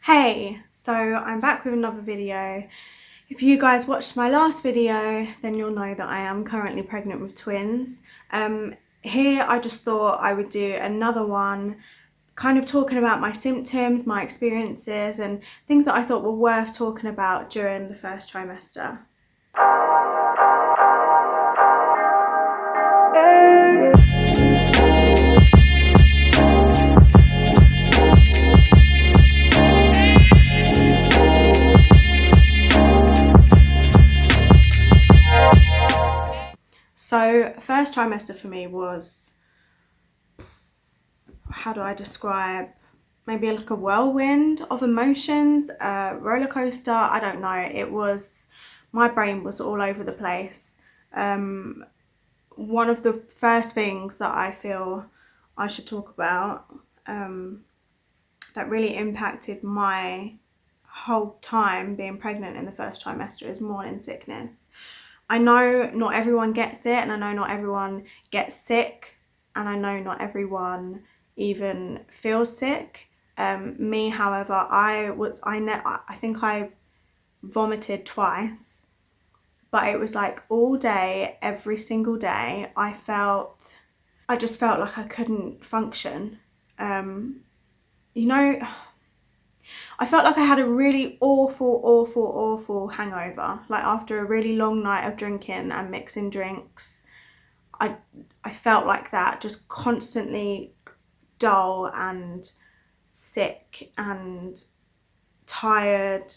Hey, so I'm back with another video. If you guys watched my last video, then you'll know that I am currently pregnant with twins. Here I just thought I would do another one kind of talking about my symptoms, my experiences and things that I thought were worth talking about during the first trimester. So first trimester for me was, how do I describe, maybe like a whirlwind of emotions, a roller coaster, I don't know. It was, my brain was all over the place. One of the first things that I feel I should talk about that really impacted my whole time being pregnant in the first trimester is morning sickness. I know not everyone gets it, and I know not everyone gets sick, and I know not everyone even feels sick. Me, however, I think I vomited twice, but it was like all day, every single day. I just felt like I couldn't function. I felt like I had a really awful hangover. Like after a really long night of drinking and mixing drinks, I felt like that, just constantly dull and sick and tired,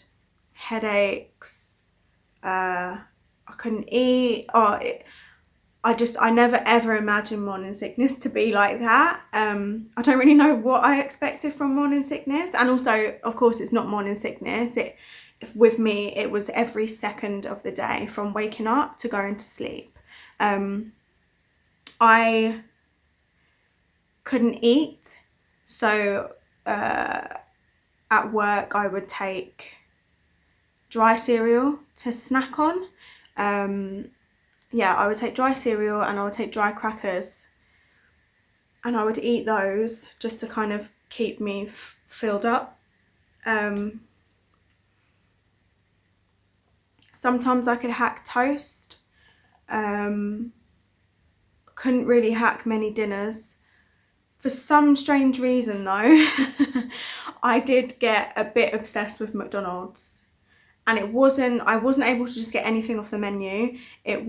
headaches. I couldn't eat. I never ever imagined morning sickness to be like that. I don't really know what I expected from morning sickness, and also, of course, it's not morning sickness. With me, it was every second of the day from waking up to going to sleep. I couldn't eat, so at work I would take dry cereal to snack on. I would take dry cereal and I would take dry crackers, and I would eat those just to kind of keep me filled up. Sometimes I could hack toast. Couldn't really hack many dinners. For some strange reason though, I did get a bit obsessed with McDonald's. And I wasn't able to just get anything off the menu. It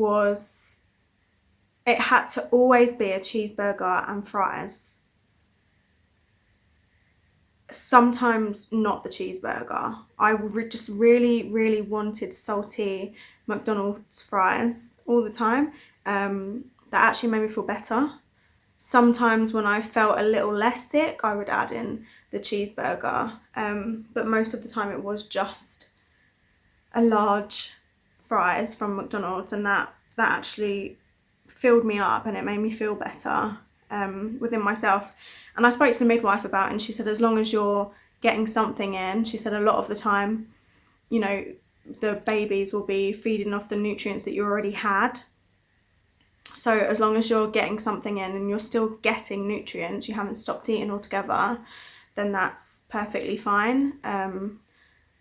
had to always be a cheeseburger and fries. Sometimes not the cheeseburger. I just really wanted salty McDonald's fries all the time. That actually made me feel better. Sometimes when I felt a little less sick, I would add in the cheeseburger. But most of the time it was just a large fries from McDonald's, and that actually filled me up and it made me feel better within myself. And I spoke to the midwife about it, and she said as long as you're getting something in, she said a lot of the time, you know, the babies will be feeding off the nutrients that you already had. So as long as you're getting something in and you're still getting nutrients, you haven't stopped eating altogether, then that's perfectly fine.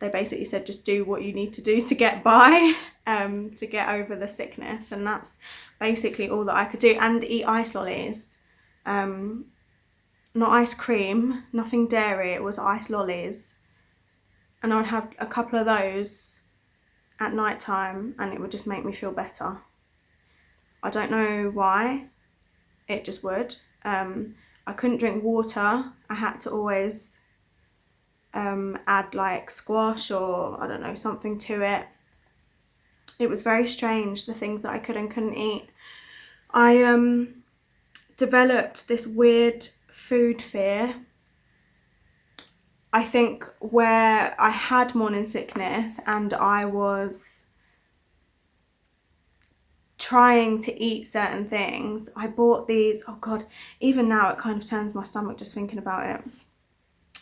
They basically said just do what you need to do to get by, to get over the sickness, and that's basically all that I could do. And eat ice lollies, not ice cream, nothing dairy, it was ice lollies, and I would have a couple of those at night time and it would just make me feel better. I don't know why, it just would. I couldn't drink water. I had to always add like squash or I don't know, something to it. It was very strange, the things that I could and couldn't eat. I developed this weird food fear. I think where I had morning sickness and I was trying to eat certain things, I bought these, oh god, even now it kind of turns my stomach just thinking about it.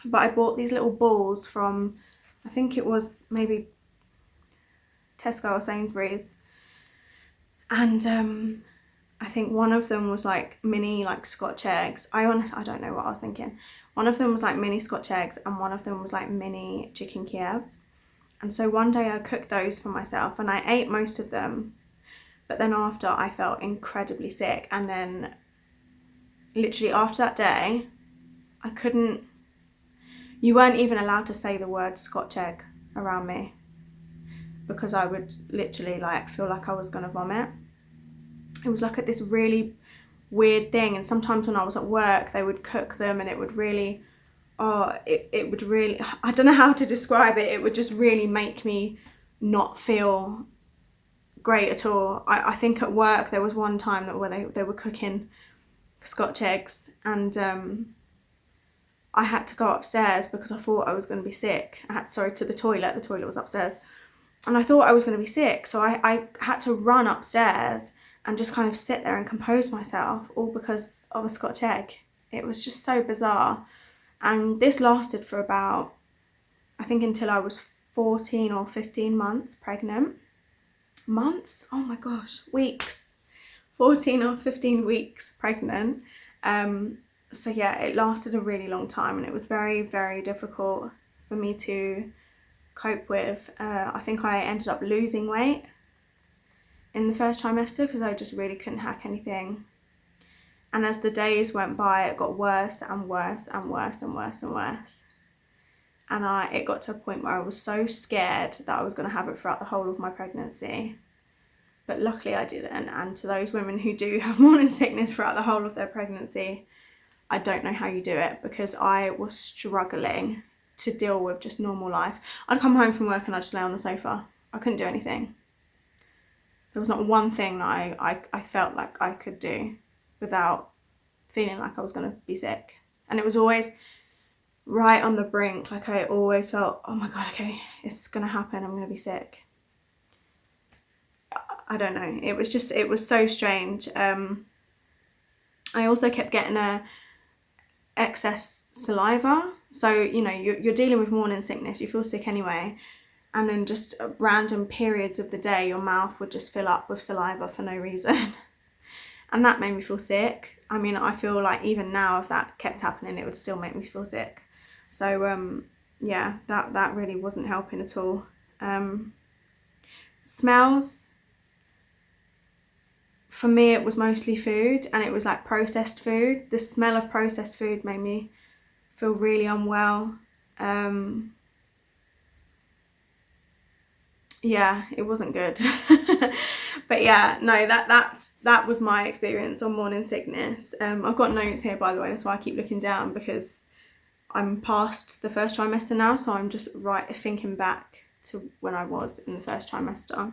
But I bought these little balls from, I think it was maybe Tesco or Sainsbury's, and I think one of them was like mini like Scotch eggs. I don't know what I was thinking. One of them was like mini Scotch eggs and one of them was like mini chicken Kievs. And so one day I cooked those for myself and I ate most of them. But then after, I felt incredibly sick. And then literally after that day, I couldn't, you weren't even allowed to say the word Scotch egg around me, because I would literally like feel like I was going to vomit. It was like this really weird thing. And sometimes when I was at work, they would cook them and it would really, it would really, I don't know how to describe it. It would just really make me not feel great at all. I think at work there was one time that where they were cooking Scotch eggs and I had to go upstairs because I thought I was going to be sick. To the toilet was upstairs, and I thought I was going to be sick, so I had to run upstairs and just kind of sit there and compose myself, all because of a Scotch egg. It was just so bizarre. And this lasted for about, I think, until I was 14 or 15 months pregnant. Months? Oh my gosh, weeks. 14 or 15 weeks pregnant. So yeah, it lasted a really long time and it was very, very difficult for me to cope with. I think I ended up losing weight in the first trimester because I just really couldn't hack anything. And as the days went by, it got worse and worse and worse and worse and worse. And it got to a point where I was so scared that I was going to have it throughout the whole of my pregnancy. But luckily I didn't. And to those women who do have morning sickness throughout the whole of their pregnancy, I don't know how you do it, because I was struggling to deal with just normal life. I'd come home from work and I'd just lay on the sofa. I couldn't do anything. There was not one thing that I felt like I could do without feeling like I was going to be sick. And it was always right on the brink. Like I always felt, oh my God, okay, it's going to happen. I'm going to be sick. I don't know. It was so strange. I also kept getting excess saliva. So, you know, you're dealing with morning sickness. You feel sick anyway. And then just random periods of the day, your mouth would just fill up with saliva for no reason. And that made me feel sick. I mean, I feel like even now, if that kept happening, it would still make me feel sick. So, yeah, that really wasn't helping at all. Smells. For me, it was mostly food, and it was like processed food. The smell of processed food made me feel really unwell. Yeah, it wasn't good. But yeah, no, that was my experience on morning sickness. I've got notes here, by the way, that's why I keep looking down, because I'm past the first trimester now, so I'm just thinking back to when I was in the first trimester.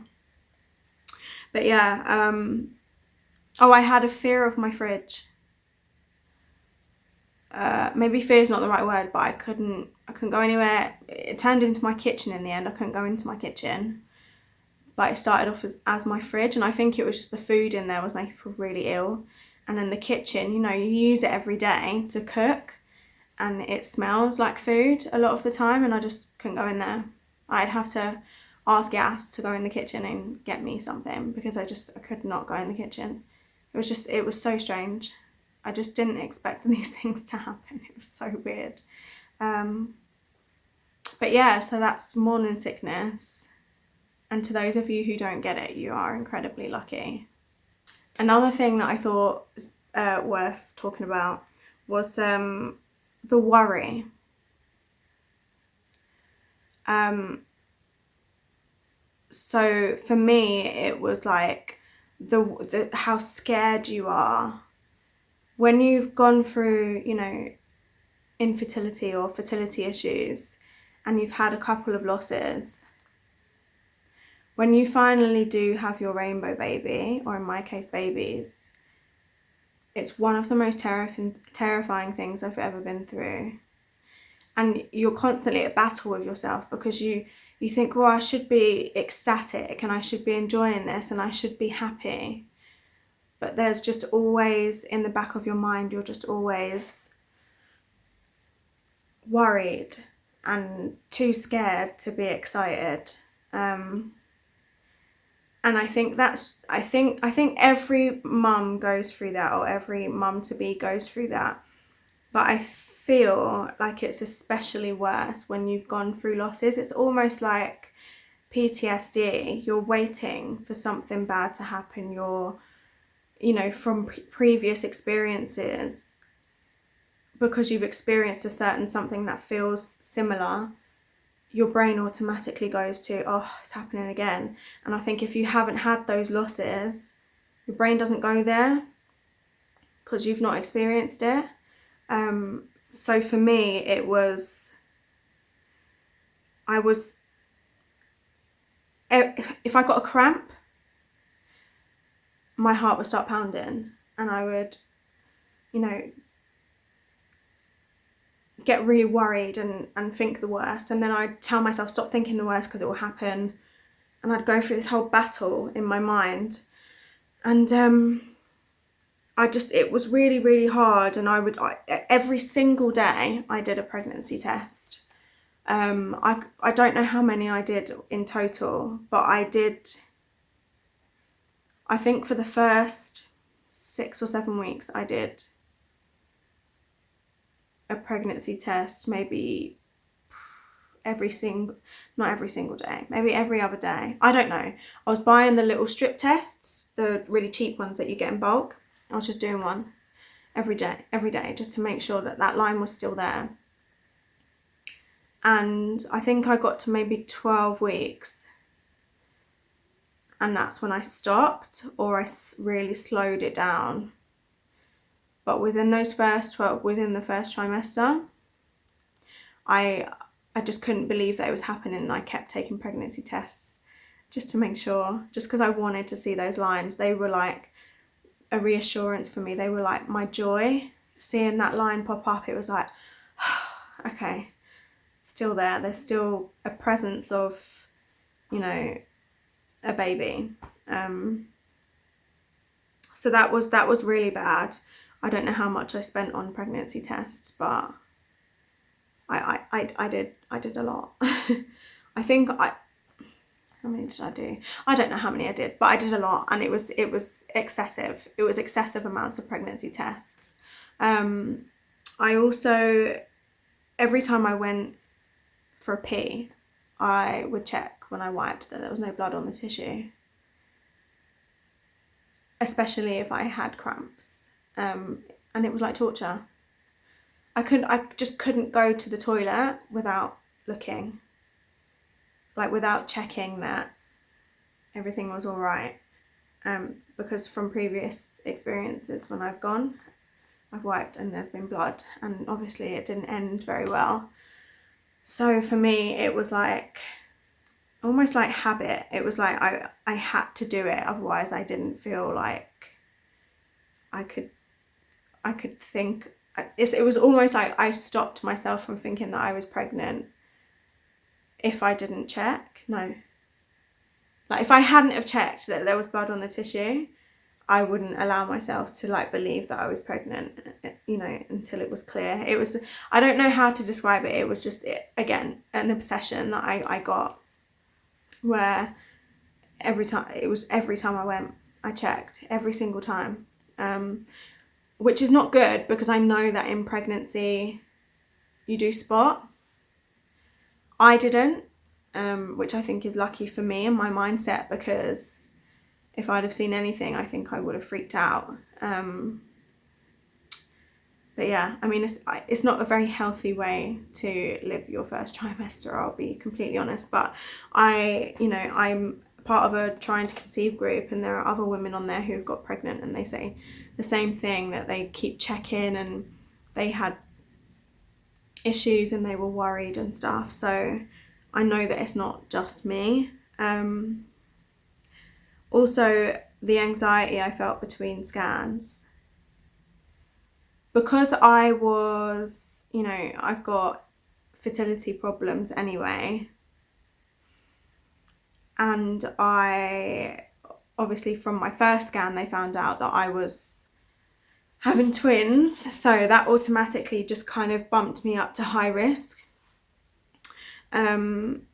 But yeah, I had a fear of my fridge. Maybe fear is not the right word, but I couldn't go anywhere. It turned into my kitchen in the end. I couldn't go into my kitchen, but it started off as my fridge, and I think it was just the food in there was making me feel really ill. And then the kitchen, you know, you use it every day to cook, and it smells like food a lot of the time, and I just couldn't go in there. I'd have to ask Gas to go in the kitchen and get me something, because I could not go in the kitchen. It was so strange. I just didn't expect these things to happen. It was so weird. But yeah, so that's morning sickness. And to those of you who don't get it, you are incredibly lucky. Another thing that I thought was worth talking about was the worry. So for me, it was like the how scared you are when you've gone through, you know, infertility or fertility issues, and you've had a couple of losses. When you finally do have your rainbow baby, or in my case, babies, it's one of the most terrifying things I've ever been through. And you're constantly at battle with yourself, because you think, well, I should be ecstatic and I should be enjoying this and I should be happy. But there's just always, in the back of your mind, you're just always worried and too scared to be excited. And I think I think every mum goes through that, or every mum to be goes through that, but I feel like it's especially worse when you've gone through losses. It's almost like PTSD. You're waiting for something bad to happen. You're, from previous experiences, because you've experienced a certain something that feels similar, your brain automatically goes to, oh, it's happening again. And I think if you haven't had those losses, your brain doesn't go there because you've not experienced it. So for me, if I got a cramp, my heart would start pounding and I would, get really worried and think the worst. And then I'd tell myself, stop thinking the worst because it will happen. And I'd go through this whole battle in my mind. And it was really, really hard. And every single day I did a pregnancy test. I don't know how many I did in total, but I think for the first 6 or 7 weeks, I did a pregnancy test, maybe not every single day, maybe every other day. I don't know. I was buying the little strip tests, the really cheap ones that you get in bulk. I was just doing one every day, just to make sure that line was still there. And I think I got to maybe 12 weeks. And that's when I stopped, or I really slowed it down. But within the first trimester, I just couldn't believe that it was happening. And I kept taking pregnancy tests just to make sure, just because I wanted to see those lines. They were like a reassurance for me. They were like my joy. Seeing that line pop up, it was like, okay, still there. There's still a presence of, a baby. So that was really bad. I don't know how much I spent on pregnancy tests, but I did a lot. How many did I do? I don't know how many I did, but I did a lot, and it was excessive. It was excessive amounts of pregnancy tests. I also, every time I went for a pee, I would check when I wiped that there was no blood on the tissue, especially if I had cramps. And it was like torture. I just couldn't go to the toilet without looking, like without checking that everything was all right. Because from previous experiences, when I've wiped and there's been blood, and obviously it didn't end very well. So for me, it was like almost like habit. It was like I had to do it, otherwise I didn't feel like I could think. It was almost like I stopped myself from thinking that I was pregnant if I didn't check. No, like if I hadn't have checked that there was blood on the tissue, I wouldn't allow myself to like believe that I was pregnant, until it was clear. It was, I don't know how to describe it. It was just, again, an obsession that I got, where every time I went, I checked every single time. Which is not good, because I know that in pregnancy you do spot. I didn't, which I think is lucky for me and my mindset, because if I'd have seen anything, I think I would have freaked out. But yeah, I mean, it's not a very healthy way to live your first trimester, I'll be completely honest. But I'm part of a trying to conceive group, and there are other women on there who've got pregnant, and they say the same thing, that they keep checking and they had issues and they were worried and stuff. So I know that it's not just me. Also, the anxiety I felt between scans, because I was, I've got fertility problems anyway, and I obviously, from my first scan, they found out that I was having twins, so that automatically just kind of bumped me up to high risk. And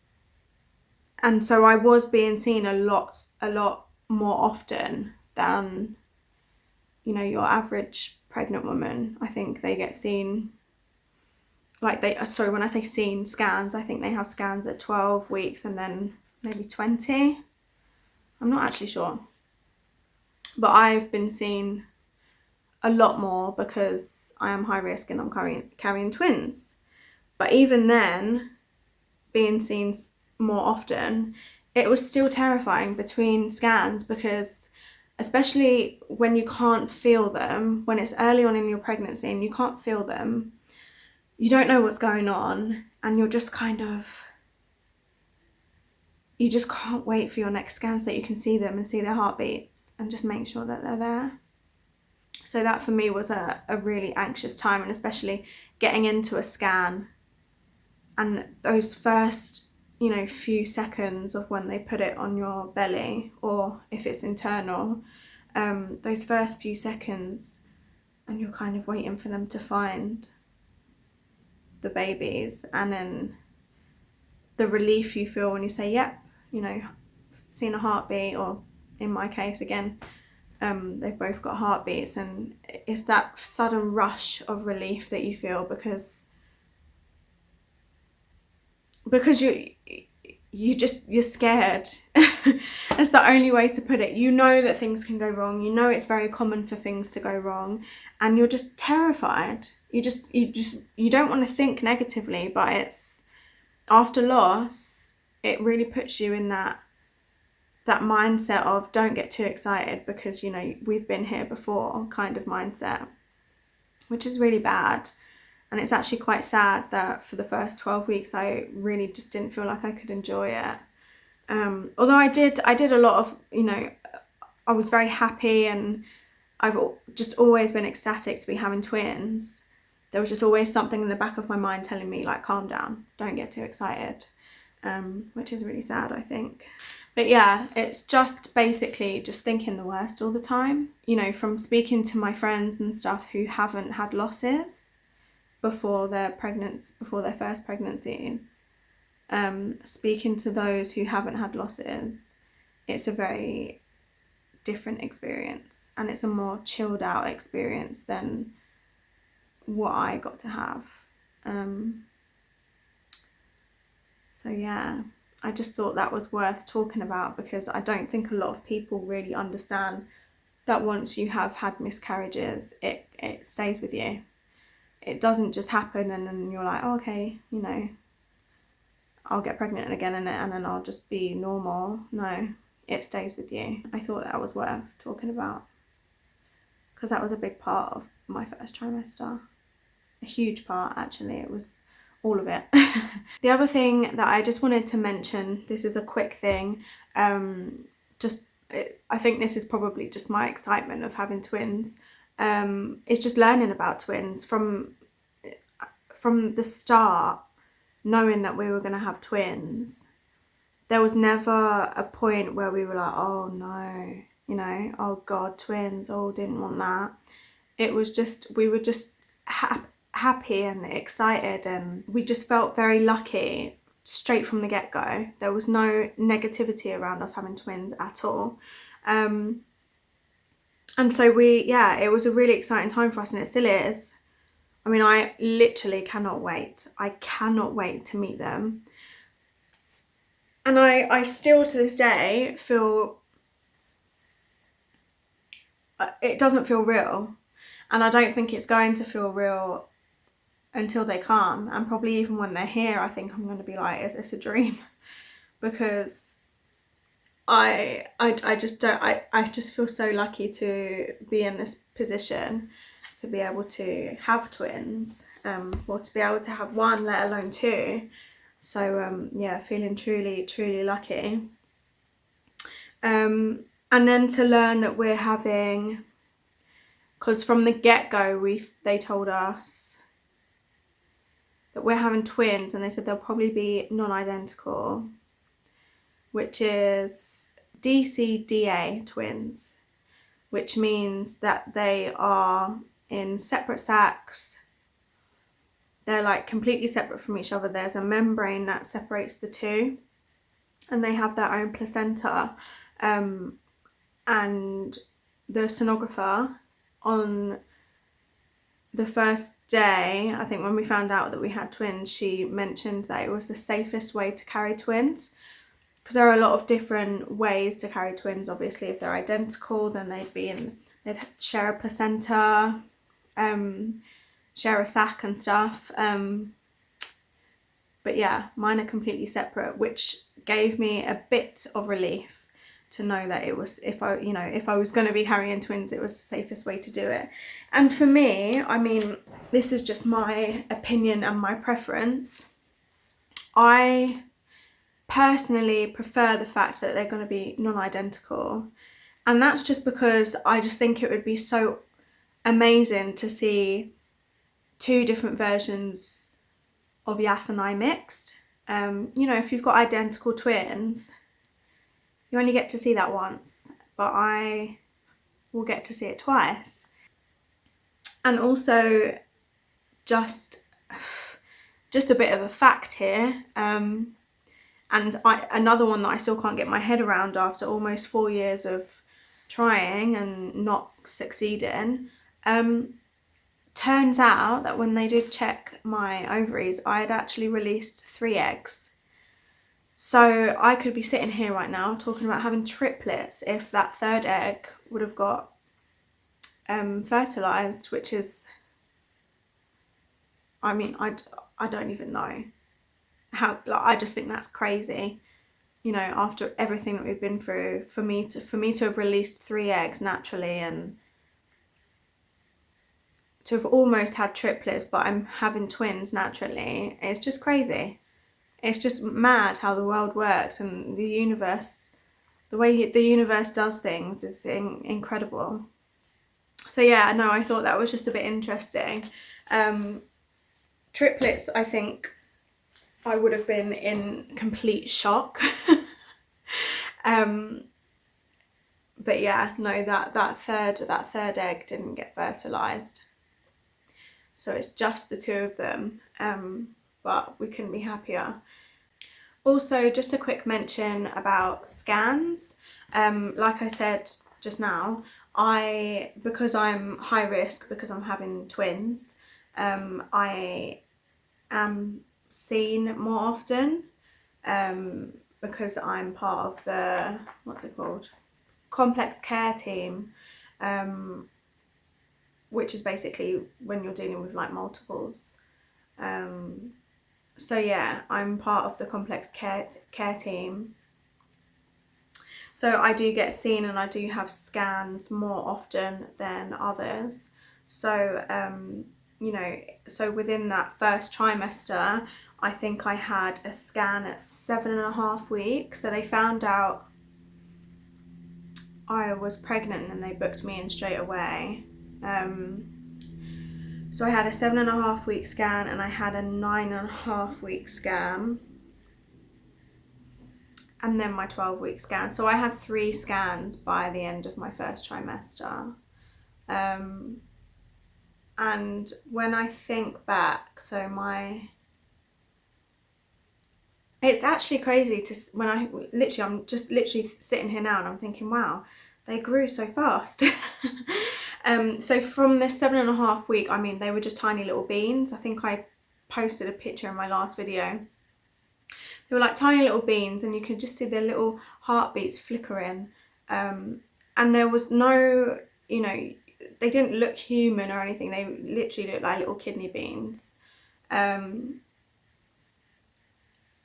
so I was being seen a lot more often than, your average pregnant women. I think they get seen, like when I say seen, scans, I think they have scans at 12 weeks and then maybe 20. I'm not actually sure. But I've been seen a lot more because I am high risk and I'm carrying twins. But even then, being seen more often, it was still terrifying between scans, because especially when you can't feel them, when it's early on in your pregnancy and you can't feel them, you don't know what's going on, and you're just kind of, you just can't wait for your next scan so you can see them and see their heartbeats and just make sure that they're there. So that for me was a really anxious time, and especially getting into a scan and those first, you know, few seconds of when they put it on your belly, or if it's internal, those first few seconds, and you're kind of waiting for them to find the babies, and then the relief you feel when you say, yep, you know, seen a heartbeat, or in my case again, they've both got heartbeats, and it's that sudden rush of relief that you feel because you're scared. That's the only way to put it. You know that things can go wrong. You know it's very common for things to go wrong, and you're just terrified. You don't want to think negatively, but it's, after loss, it really puts you in that mindset of don't get too excited because, you know, we've been here before kind of mindset, which is really bad. And it's actually quite sad that for the first 12 weeks I really just didn't feel like I could enjoy it. Although I did a lot of, you know, I was very happy, and I've just always been ecstatic to be having twins. There was just always something in the back of my mind telling me, like, calm down, don't get too excited, which is really sad, I think. But yeah, it's just basically just thinking the worst all the time. You know, from speaking to my friends and stuff who haven't had losses before their first pregnancies, speaking to those who haven't had losses, it's a very different experience, and it's a more chilled out experience than what I got to have. So yeah, I just thought that was worth talking about, because I don't think a lot of people really understand that once you have had miscarriages, it stays with you. It doesn't just happen and then you're like, oh, okay, you know, I'll get pregnant again and then I'll just be normal. No, it stays with you. I thought that was worth talking about, because that was a big part of my first trimester. A huge part, actually. It was all of it. The other thing that I just wanted to mention, this is a quick thing, I think this is probably just my excitement of having twins. It's just learning about twins from the start, knowing that we were going to have twins. There was never a point where we were like, oh no, you know, oh God, twins, oh, didn't want that. It was just, we were just happy and excited, and we just felt very lucky straight from the get-go. There was no negativity around us having twins at all. And so it was a really exciting time for us, and it still is. I mean, I literally cannot wait. I cannot wait to meet them. And I still to this day feel, it doesn't feel real. And I don't think it's going to feel real until they come. And probably even when they're here, I think I'm going to be like, is this a dream? Because I just feel so lucky to be in this position, to be able to have twins, or to be able to have one, let alone two. So yeah, feeling truly lucky. And then to learn that we're having, because from the get-go they told us that we're having twins, and they said they'll probably be non-identical, which is DCDA twins, which means that they are in separate sacs. They're like completely separate from each other. There's a membrane that separates the two, and they have their own placenta. And the sonographer on the first day, I think when we found out that we had twins, she mentioned that it was the safest way to carry twins, because there are a lot of different ways to carry twins. Obviously, if they're identical, then they'd share a placenta, share a sac and stuff. But yeah, mine are completely separate, which gave me a bit of relief to know that it was, if I was going to be carrying twins, it was the safest way to do it. And for me, I mean, this is just my opinion and my preference. I personally prefer the fact that they're going to be non-identical, and that's just because I just think it would be so amazing to see two different versions of Yas and I mixed. If you've got identical twins, you only get to see that once, but I will get to see it twice. And also, just a bit of a fact here, and another one that I still can't get my head around after almost 4 years of trying and not succeeding. Turns out that when they did check my ovaries, I had actually released 3 eggs. So I could be sitting here right now talking about having triplets if that 3rd egg would have got fertilized, which is, I mean, I don't even know how, like, I just think that's crazy. After everything that we've been through, for me to have released 3 eggs naturally and to have almost had triplets, but I'm having twins naturally, it's just crazy. It's just mad how the world works, and the universe, the way the universe does things is incredible. So yeah, no, I thought that was just a bit interesting. Triplets, I think I would have been in complete shock. But yeah, no, that third egg didn't get fertilized, so it's just the 2 of them. But we couldn't be happier. Also, just a quick mention about scans. Like I said just now, because I'm high risk, because I'm having twins, I am seen more often, because I'm part of the, what's it called, complex care team, which is basically when you're dealing with like multiples. So yeah, I'm part of the complex care team. So I do get seen and I do have scans more often than others. So, so within that first trimester, I think I had a scan at 7.5 weeks. So they found out I was pregnant and they booked me in straight away. So I had a 7.5 week scan and I had a 9.5 week scan, and then my 12-week scan. So I had 3 scans by the end of my first trimester. And when I think back, it's actually crazy I'm just literally sitting here now and I'm thinking, wow, they grew so fast. So from this 7.5 week, I mean, they were just tiny little beans. I think I posted a picture in my last video. They were like tiny little beans, and you could just see their little heartbeats flickering. And there was no, they didn't look human or anything. They literally looked like little kidney beans. And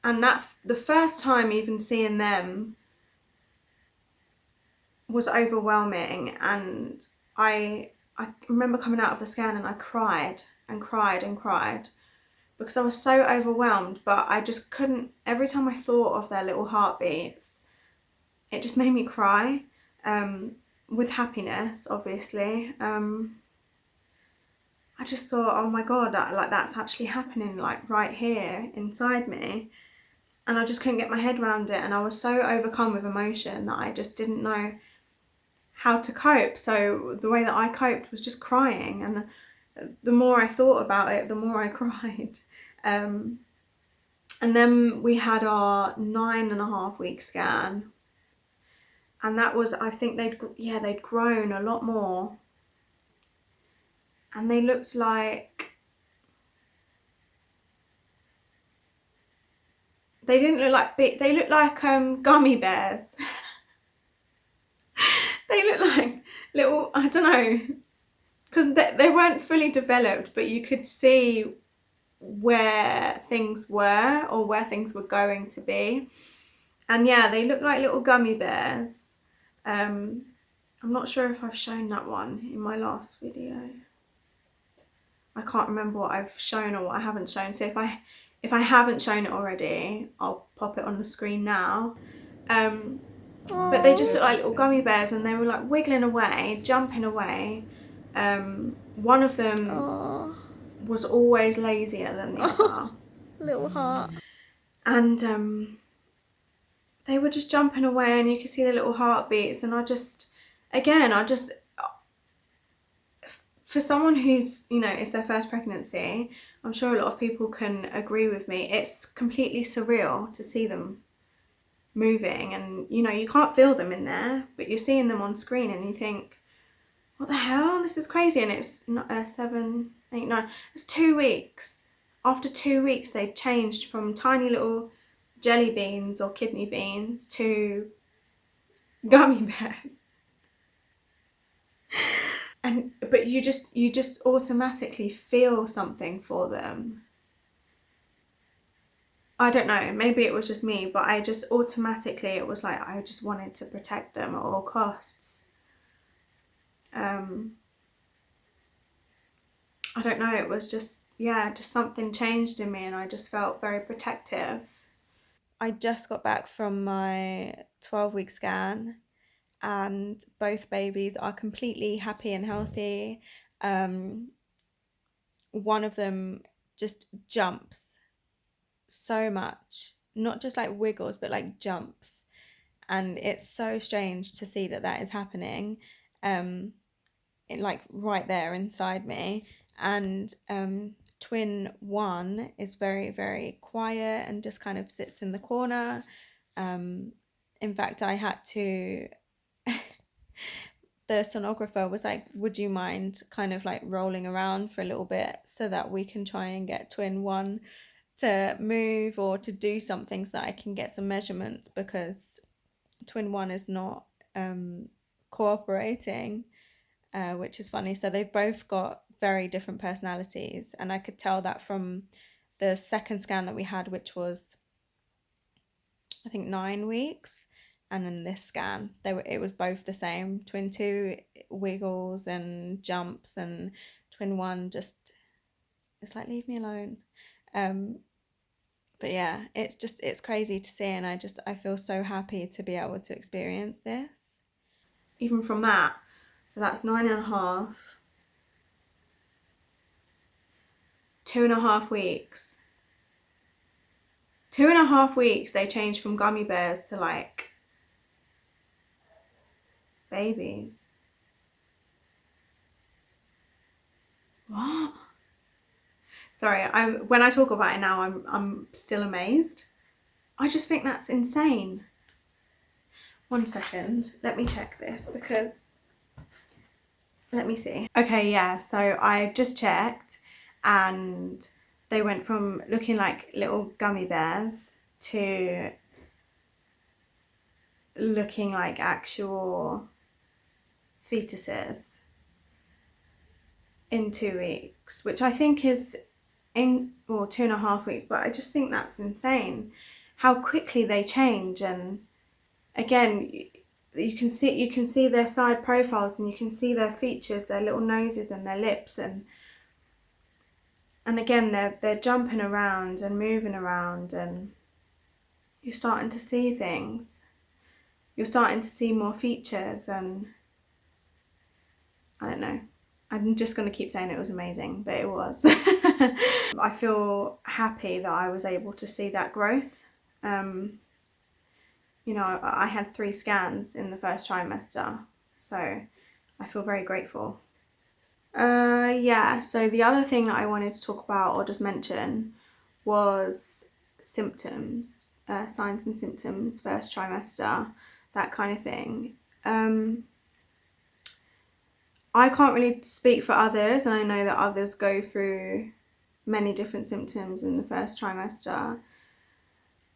that, the first time even seeing them was overwhelming, and I remember coming out of the scan and I cried and cried and cried because I was so overwhelmed, but I just couldn't, every time I thought of their little heartbeats, it just made me cry, with happiness, obviously. I just thought, oh my God, that's actually happening, like right here inside me. And I just couldn't get my head around it, and I was so overcome with emotion that I just didn't know how to cope. So the way that I coped was just crying, and the more I thought about it, the more I cried. And then we had our 9.5 week scan, and that was, I think they'd grown a lot more, and they looked like, they didn't look like big, they looked like gummy bears. They looked like little, I don't know, because they weren't fully developed, but you could see where things were or where things were going to be. And yeah, they look like little gummy bears. I'm not sure if I've shown that one in my last video. I can't remember what I've shown or what I haven't shown. So if I haven't shown it already, I'll pop it on the screen now. But they just look like little gummy bears, and they were like wiggling away, jumping away. One of them was always lazier than the other. Little heart. And they were just jumping away, and you could see their little heartbeats. And for someone who's, you know, it's their first pregnancy, I'm sure a lot of people can agree with me. It's completely surreal to see them moving, and you know, you can't feel them in there, but you're seeing them on screen, and you think, what the hell? This is crazy. And it's not 7, 8, 9. It's 2 weeks. After 2 weeks, they've changed from tiny little jelly beans or kidney beans to gummy bears. But you just automatically feel something for them. I don't know, maybe it was just me, but I just automatically, it was like I just wanted to protect them at all costs. I don't know, it was just, yeah, just something changed in me, and I just felt very protective. I just got back from my 12-week scan, and both babies are completely happy and healthy. One of them just jumps so much, not just like wiggles, but like jumps. And it's so strange to see that is happening, like right there inside me. And twin one is very, very quiet and just kind of sits in the corner. In fact, I had to the sonographer was like, would you mind kind of like rolling around for a little bit so that we can try and get twin one to move or to do something, so that I can get some measurements, because twin one is not cooperating, which is funny. So they've both got very different personalities, and I could tell that from the second scan that we had, which was I think 9 weeks, and then this scan it was both the same. Twin two wiggles and jumps, and twin one just, it's like, leave me alone. But yeah, it's crazy to see, and I feel so happy to be able to experience this. Even from that, so that's 9.5, 2.5 weeks. 2.5 weeks, they changed from gummy bears to like babies. What? Sorry, when I talk about it now, I'm still amazed. I just think that's insane. 1 second, let me check this, because let me see. Okay, yeah, so I just checked, and they went from looking like little gummy bears to looking like actual fetuses in 2 weeks, which I think is in, or 2.5 weeks, but I just think that's insane how quickly they change. And again, you can see their side profiles, and you can see their features, their little noses and their lips, and again they're jumping around and moving around, and you're starting to see things. You're starting to see more features, and I don't know. I'm just going to keep saying it was amazing, but it was. I feel happy that I was able to see that growth. You know, I had 3 scans in the first trimester, so I feel very grateful. Yeah, so the other thing that I wanted to talk about or just mention was symptoms, signs and symptoms, first trimester, that kind of thing. I can't really speak for others, and I know that others go through many different symptoms in the first trimester.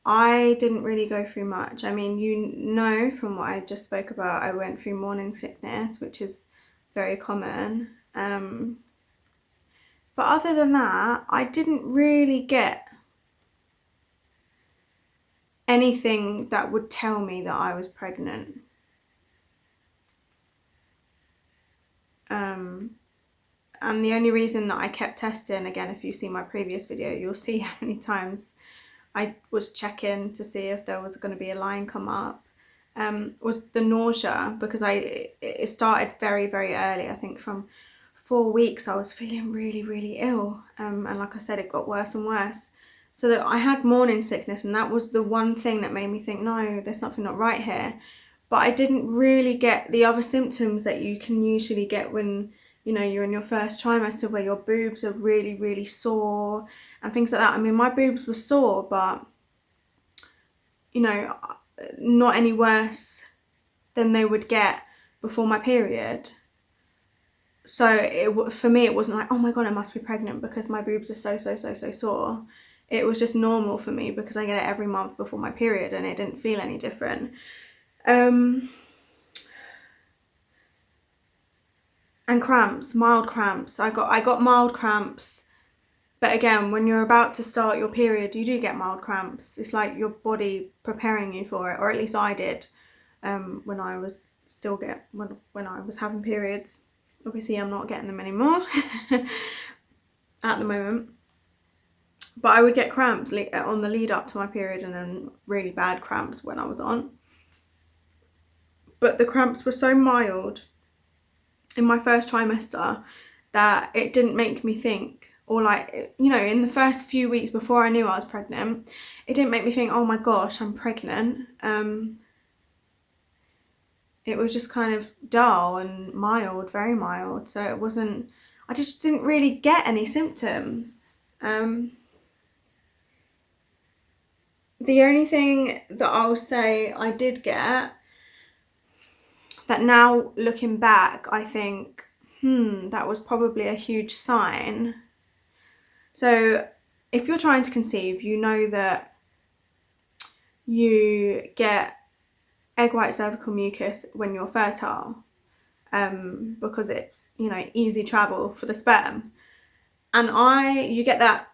I didn't really go through much. I mean, you know from what I just spoke about, I went through morning sickness, which is very common. But other than that, I didn't really get anything that would tell me that I was pregnant. And the only reason that I kept testing, again, if you see my previous video, you'll see how many times I was checking to see if there was going to be a line come up, was the nausea, because it started very, very early. I think from 4 weeks I was feeling really, really ill, and like I said, it got worse and worse. So that I had morning sickness, and that was the one thing that made me think, no, there's something not right here. But I didn't really get the other symptoms that you can usually get when, you know, you're in your first trimester, where your boobs are really, really sore and things like that. I mean, my boobs were sore, but, you know, not any worse than they would get before my period. So for me, it wasn't like, oh my God, I must be pregnant because my boobs are so sore. It was just normal for me because I get it every month before my period, and it didn't feel any different. And cramps, mild cramps. I got mild cramps. But again, when you're about to start your period, you do get mild cramps. It's like your body preparing you for it, or at least I did, when I was when I was having periods. Obviously, I'm not getting them anymore at the moment. But I would get cramps on the lead up to my period, and then really bad cramps when I was on. But the cramps were so mild in my first trimester that it didn't make me think, or like, you know, in the first few weeks before I knew I was pregnant, it didn't make me think, oh my gosh, I'm pregnant. It was just kind of dull and mild, very mild. So it wasn't, I just didn't really get any symptoms. The only thing that I'll say I did get, that now looking back, I think, that was probably a huge sign. So if you're trying to conceive, you know that you get egg white cervical mucus when you're fertile, because it's, you know, easy travel for the sperm. And you get that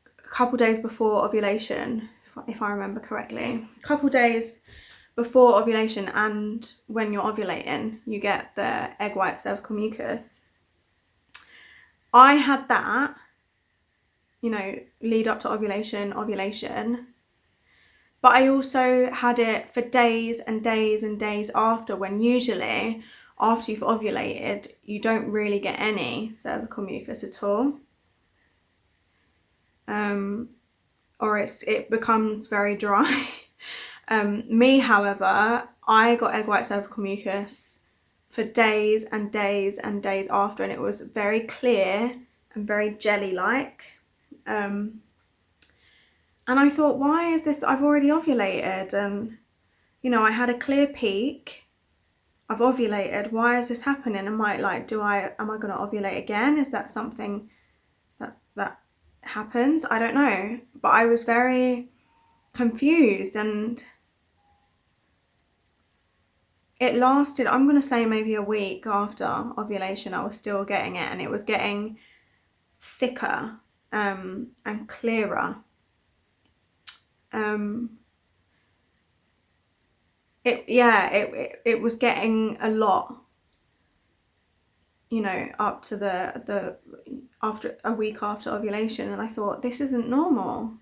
a couple days before ovulation, if I remember correctly. A couple days before ovulation, and when you're ovulating, you get the egg white cervical mucus. I had that, you know, lead up to ovulation, but I also had it for days and days and days after, when usually after you've ovulated, you don't really get any cervical mucus at all. Or it becomes very dry. Me, however, I got egg white cervical mucus for days and days and days after, and it was very clear and very jelly-like. And I thought, why is this? I've already ovulated, and, you know, I had a clear peak. I've ovulated. Why is this happening? Am I going to ovulate again? Is that something that happens? I don't know. But I was very confused, and it lasted, I'm going to say maybe a week after ovulation, I was still getting it, and it was getting thicker and clearer. It was getting a lot, you know, up to the after a week after ovulation, and I thought, this isn't normal.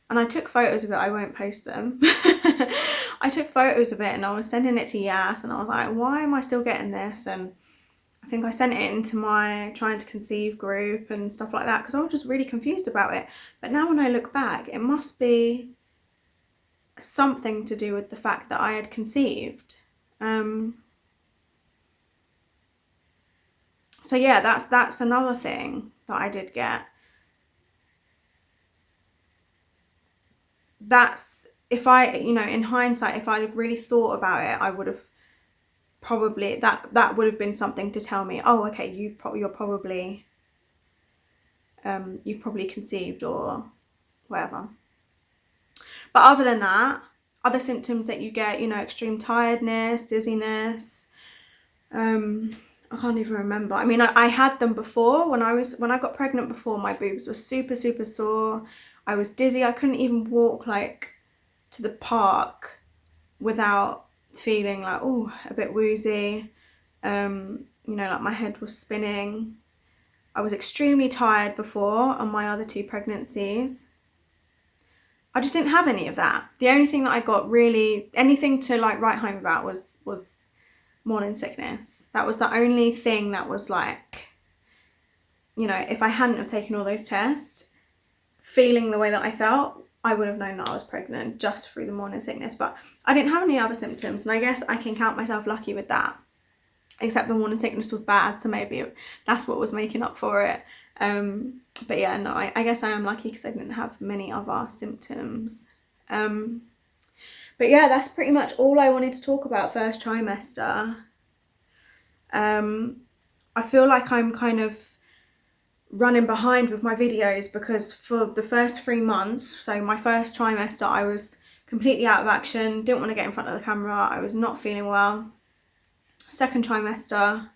And I took photos of it. I won't post them. I took photos of it, and I was sending it to Yas, and I was like, why am I still getting this? And I think I sent it into my trying to conceive group and stuff like that, because I was just really confused about it. But now when I look back, it must be something to do with the fact that I had conceived. So yeah, that's another thing that I did get. That's, if I, you know, in hindsight, if I'd have really thought about it, I would have probably, that would have been something to tell me, oh, okay, you've probably conceived or whatever. But other than that, other symptoms that you get, you know, extreme tiredness, dizziness, I can't even remember. I mean, I had them before when I got pregnant before. My boobs were super sore. I was dizzy. I couldn't even walk like to the park without feeling like, oh, a bit woozy. You know, like my head was spinning. I was extremely tired before on my other 2 pregnancies. I just didn't have any of that. The only thing that I got really, anything to like write home about was morning sickness. That was the only thing that was like, you know, if I hadn't have taken all those tests, feeling the way that I felt, I would have known that I was pregnant just through the morning sickness. But I didn't have any other symptoms, and I guess I can count myself lucky with that, except the morning sickness was bad, so maybe that's what was making up for it. But yeah, no, I guess I am lucky because I didn't have many other symptoms. But yeah, that's pretty much all I wanted to talk about first trimester. I feel like I'm kind of running behind with my videos because for the first 3 months, so my first trimester, I was completely out of action, didn't want to get in front of the camera, I was not feeling well. Second trimester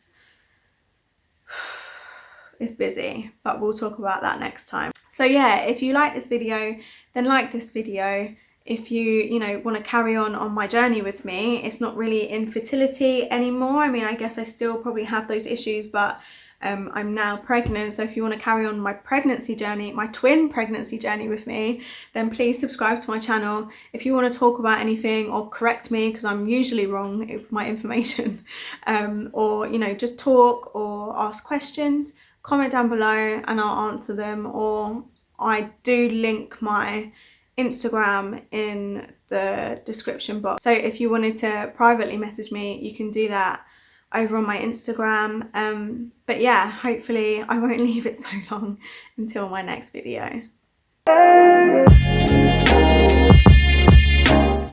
is busy, but we'll talk about that next time. So yeah, if you like this video, then like this video. If you know, want to carry on my journey with me, it's not really infertility anymore. I mean, I guess I still probably have those issues, but I'm now pregnant. So if you want to carry on my pregnancy journey, my twin pregnancy journey with me, then please subscribe to my channel. If you want to talk about anything or correct me, because I'm usually wrong with my information, or, you know, just talk or ask questions, comment down below and I'll answer them. Or I do link my Instagram in the description box, so if you wanted to privately message me, you can do that over on my Instagram. But yeah, hopefully I won't leave it so long until my next video.